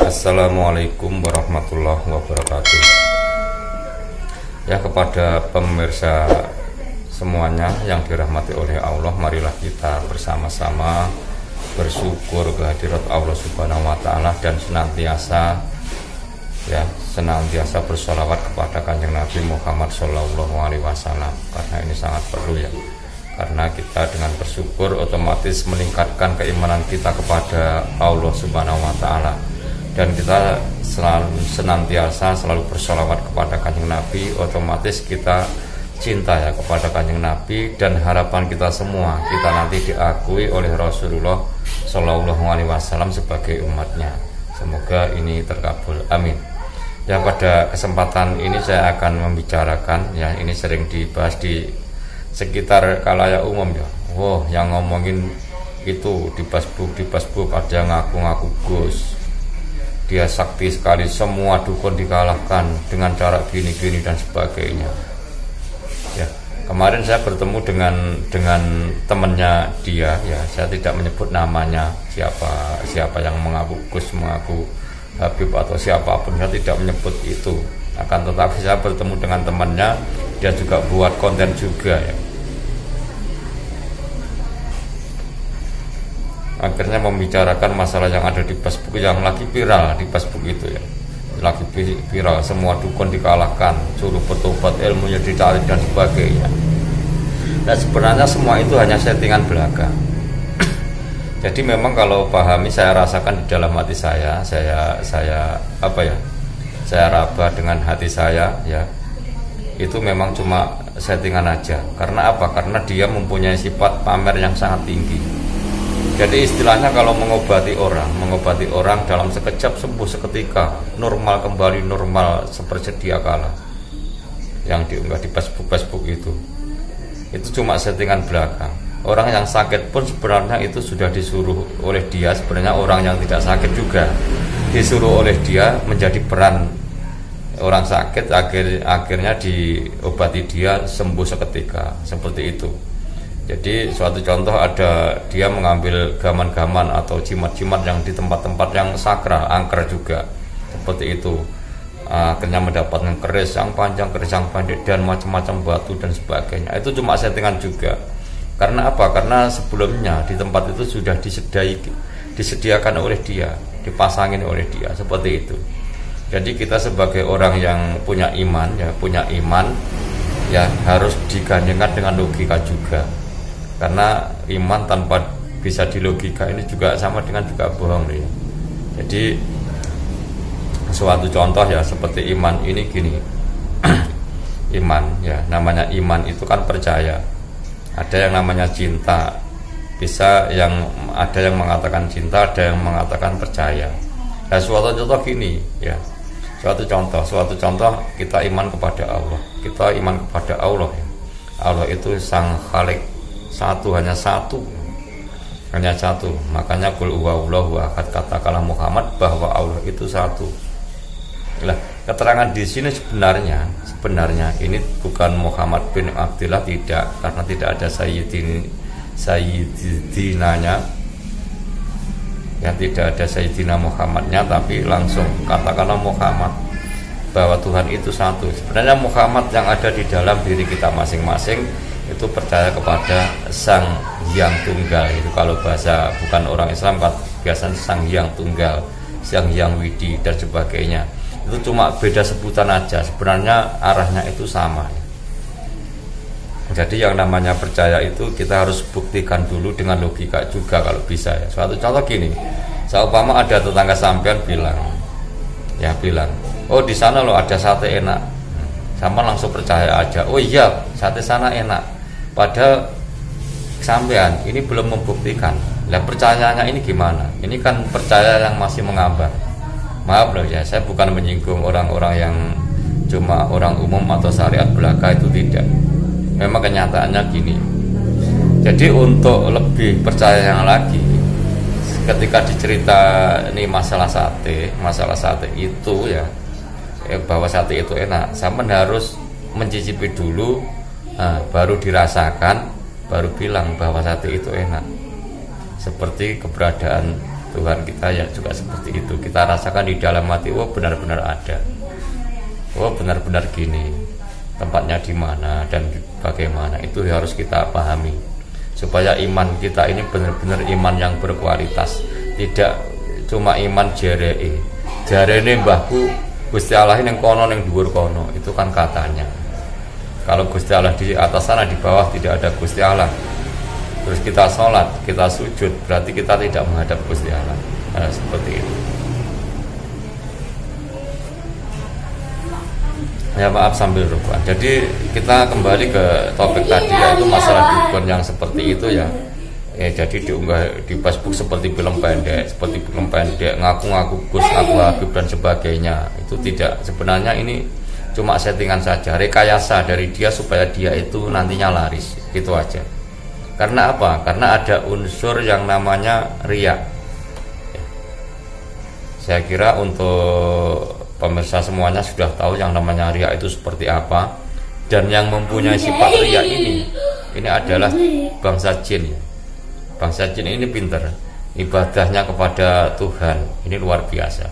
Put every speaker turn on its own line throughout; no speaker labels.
Assalamualaikum warahmatullahi wabarakatuh. Ya, kepada pemirsa semuanya yang dirahmati oleh Allah, marilah kita bersama-sama bersyukur kehadirat Allah Subhanahu wa taala dan senantiasa bersolawat kepada Kanjeng Nabi Muhammad Shallallahu alaihi wasallam, karena ini sangat perlu ya. Karena kita dengan bersyukur otomatis meningkatkan keimanan kita kepada Allah Subhanahu wa taala, dan kita senantiasa selalu bersolawat kepada Kanjeng Nabi, otomatis kita cinta ya kepada Kanjeng Nabi, dan harapan kita semua kita nanti diakui oleh Rasulullah Shallallahu alaihi wasallam sebagai umatnya. Semoga ini terkabul, amin. Ya, pada kesempatan ini saya akan membicarakan, ya ini sering dibahas di sekitar khalayak umum ya. Yang ngomongin itu di Facebook ada yang ngaku-ngaku Gus, dia sakti sekali, semua dukun dikalahkan dengan cara gini-gini dan sebagainya. Ya, kemarin saya bertemu dengan temannya dia, ya saya tidak menyebut namanya siapa yang mengaku Gus, mengaku Habib atau siapapun, saya tidak menyebut itu. Akan tetapi saya bertemu dengan temannya, dia juga buat konten juga ya. Akhirnya membicarakan masalah yang ada di Facebook, yang lagi viral di Facebook itu ya. Lagi viral, semua dukun dikalahkan, suruh bertobat, ilmunya dicari dan sebagainya. Dan sebenarnya semua itu hanya settingan belaka. Jadi memang kalau pahami, saya rasakan di dalam hati saya raba dengan hati saya ya. Itu memang cuma settingan aja. Karena apa? Karena dia mempunyai sifat pamer yang sangat tinggi. Jadi istilahnya kalau mengobati orang dalam sekejap sembuh seketika, normal kembali normal seperti sedia kala. Yang diunggah di Facebook itu cuma settingan belakang. Orang yang sakit pun sebenarnya itu sudah disuruh oleh dia, sebenarnya orang yang tidak sakit juga disuruh oleh dia menjadi peran orang sakit, akhirnya diobati dia sembuh seketika, seperti itu. Jadi suatu contoh, ada dia mengambil gaman-gaman atau jimat-jimat yang di tempat-tempat yang sakral, angker juga seperti itu, akhirnya mendapatkan keris yang panjang, keris yang pendek, dan macam-macam batu dan sebagainya. Itu cuma settingan juga. Karena apa? Karena sebelumnya di tempat itu sudah disediakan oleh dia, dipasangin oleh dia, seperti itu. Jadi kita sebagai orang yang punya iman ya harus digandengkan dengan logika juga. Karena iman tanpa bisa dilogika ini juga sama dengan juga bohong nih. Jadi suatu contoh ya seperti iman ini gini. Iman ya, namanya iman itu kan percaya. Ada yang namanya cinta. Ada yang mengatakan cinta, ada yang mengatakan percaya. Nah, suatu contoh gini ya. Suatu contoh kita iman kepada Allah. Kita iman kepada Allah ya. Allah itu Sang Khalik, hanya satu. Makanya qul huwallahu ahad, katakanlah Muhammad bahwa Allah itu satu. Nah, keterangan di sini sebenarnya ini bukan Muhammad bin Abdullah, tidak, karena tidak ada sayyidinanya ya, tidak ada sayyidina Muhammadnya, tapi langsung katakanlah Muhammad bahwa Tuhan itu satu. Sebenarnya Muhammad yang ada di dalam diri kita masing-masing itu percaya kepada Sang Hyang Tunggal. Itu kalau bahasa bukan orang Islam kan biasanya Sang Hyang Tunggal, Sang Hyang Widi dan sebagainya. Itu cuma beda sebutan aja, sebenarnya arahnya itu sama. Jadi yang namanya percaya itu kita harus buktikan dulu dengan logika juga kalau bisa ya. Suatu contoh gini, seumpama ada tetangga sampean bilang, oh di sana loh ada sate enak, sama langsung percaya aja, oh iya sate sana enak, padahal sampean ini belum membuktikan. Lah percayanya ini gimana? Ini kan percaya yang masih mengambang. Maaf loh ya, saya bukan menyinggung orang-orang yang cuma orang umum atau syariat belaka, itu tidak. Memang kenyataannya gini. Jadi untuk lebih percaya yang lagi, ketika dicerita ini masalah sate itu ya, bahwa sate itu enak, sama harus mencicipi dulu, baru dirasakan, baru bilang bahwa sate itu enak. Seperti keberadaan Tuhan kita ya juga seperti itu. Kita rasakan di dalam hati, oh benar-benar ada, oh benar-benar gini, tempatnya di mana dan bagaimana, itu harus kita pahami supaya iman kita ini benar-benar iman yang berkualitas, tidak cuma iman jarene mbahku Gusti Allah yang kono yang dhuwur kono, itu kan katanya. Kalau Gusti Allah di atas sana, di bawah tidak ada Gusti Allah, terus kita sholat, kita sujud, berarti kita tidak menghadap Gusti Allah. Nah, seperti itu. Ya maaf sambil rukuan. Jadi kita kembali ke topik tadi, yaitu masalah dukun yang seperti itu ya. Jadi diunggah di Facebook seperti film pendek, ngaku-ngaku Gus, ngaku Habib dan sebagainya. Itu tidak, sebenarnya ini cuma settingan saja, rekayasa dari dia supaya dia itu nantinya laris, gitu aja. Karena apa? Karena ada unsur yang namanya riya. Saya kira untuk pemirsa semuanya sudah tahu yang namanya riya itu seperti apa, dan yang mempunyai sifat riya ini adalah bangsa jin. Bangsa jin ini pinter, ibadahnya kepada Tuhan ini luar biasa.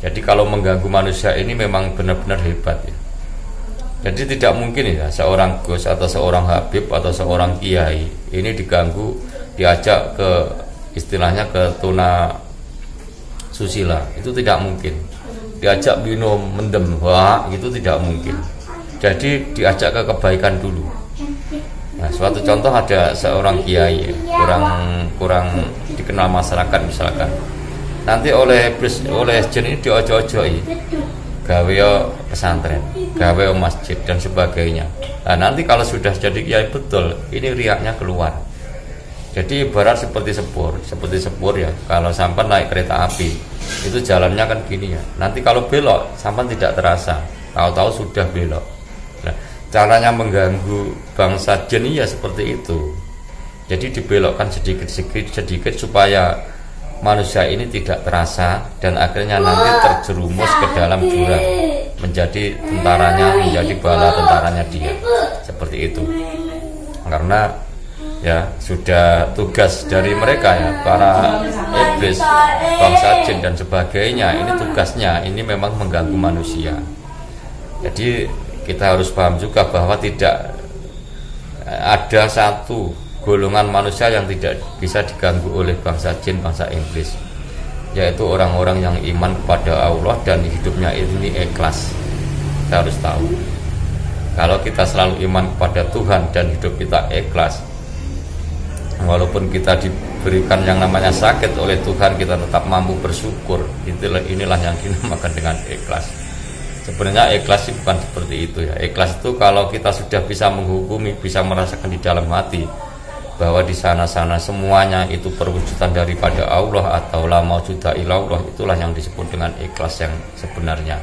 Jadi kalau mengganggu manusia ini memang benar-benar hebat ya. Jadi tidak mungkin ya seorang Gus atau seorang Habib atau seorang kiai ini diganggu, diajak ke istilahnya ke tuna susila, itu tidak mungkin. Diajak minum mendem, wah itu tidak mungkin. Jadi diajak ke kebaikan dulu. Nah, suatu contoh ada seorang kiai kurang dikenal masyarakat misalkan. Nanti oleh jin ini diojo-ojoi, gawe pesantren, gawe masjid dan sebagainya. Nah, nanti kalau sudah jadi kiai betul, ini riaknya keluar. Jadi ibarat seperti sepur ya. Kalau sampai naik kereta api, itu jalannya kan gini ya. Nanti kalau belok, sampai tidak terasa, tahu-tahu sudah belok. Nah, caranya mengganggu bangsa jin ya seperti itu. Jadi dibelokkan sedikit supaya manusia ini tidak terasa dan akhirnya nanti terjerumus ke dalam jurang, menjadi menjadi bala tentaranya dia. Seperti itu. Karena ya sudah tugas dari mereka ya, para iblis, bangsa jin dan sebagainya, ini tugasnya ini memang mengganggu manusia. Jadi kita harus paham juga bahwa tidak ada satu golongan manusia yang tidak bisa diganggu oleh bangsa jin, bangsa iblis, yaitu orang-orang yang iman kepada Allah dan hidupnya ini ikhlas. Kita harus tahu, kalau kita selalu iman kepada Tuhan dan hidup kita ikhlas, walaupun kita diberikan yang namanya sakit oleh Tuhan, kita tetap mampu bersyukur. Inilah yang dinamakan dengan ikhlas. Sebenarnya ikhlas bukan seperti itu ya. Ikhlas itu kalau kita sudah bisa menghukumi, bisa merasakan di dalam hati bahwa di sana-sana semuanya itu perwujudan daripada Allah atau la maujuda illallah, itulah yang disebut dengan ikhlas yang sebenarnya.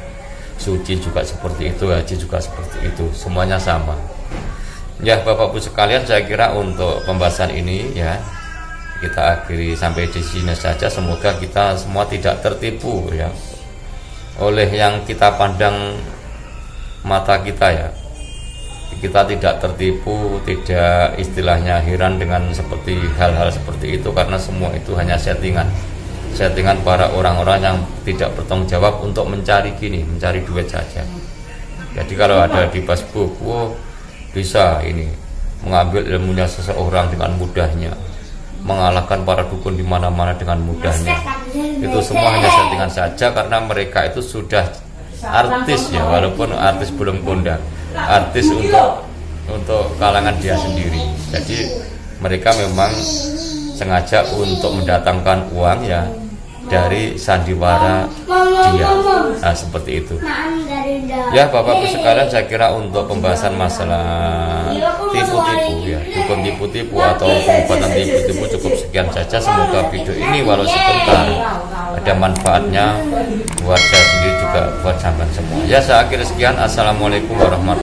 Suci juga seperti itu, haji juga seperti itu, semuanya sama. Ya Bapak Ibu sekalian, saya kira untuk pembahasan ini ya kita akhiri sampai di sini saja. Semoga kita semua tidak tertipu ya oleh yang kita pandang mata kita ya. Kita tidak tertipu, tidak istilahnya heran dengan seperti hal-hal seperti itu, karena semua itu hanya settingan para orang-orang yang tidak bertanggung jawab untuk mencari duit saja. Jadi kalau ada di Facebook, bisa ini mengambil ilmunya seseorang dengan mudahnya, mengalahkan para dukun di mana-mana dengan mudahnya. Itu semua hanya settingan saja, karena mereka itu sudah artis ya, walaupun artis belum kondang, artis untuk kalangan dia sendiri. Jadi mereka memang sengaja untuk mendatangkan uang ya dari sandiwara dia. Nah, seperti itu. Ya Bapak Ibu sekalian, saya kira untuk pembahasan masalah tipu-tipu ya, dukun tipu-tipu atau pengobatan tipu-tipu cukup sekian saja. Semoga video ini walau sebentar ada manfaatnya buat saya sendiri juga buat sampean semua. Ya saya akhiri sekian. Assalamualaikum warahmatullahi wabarakatuh.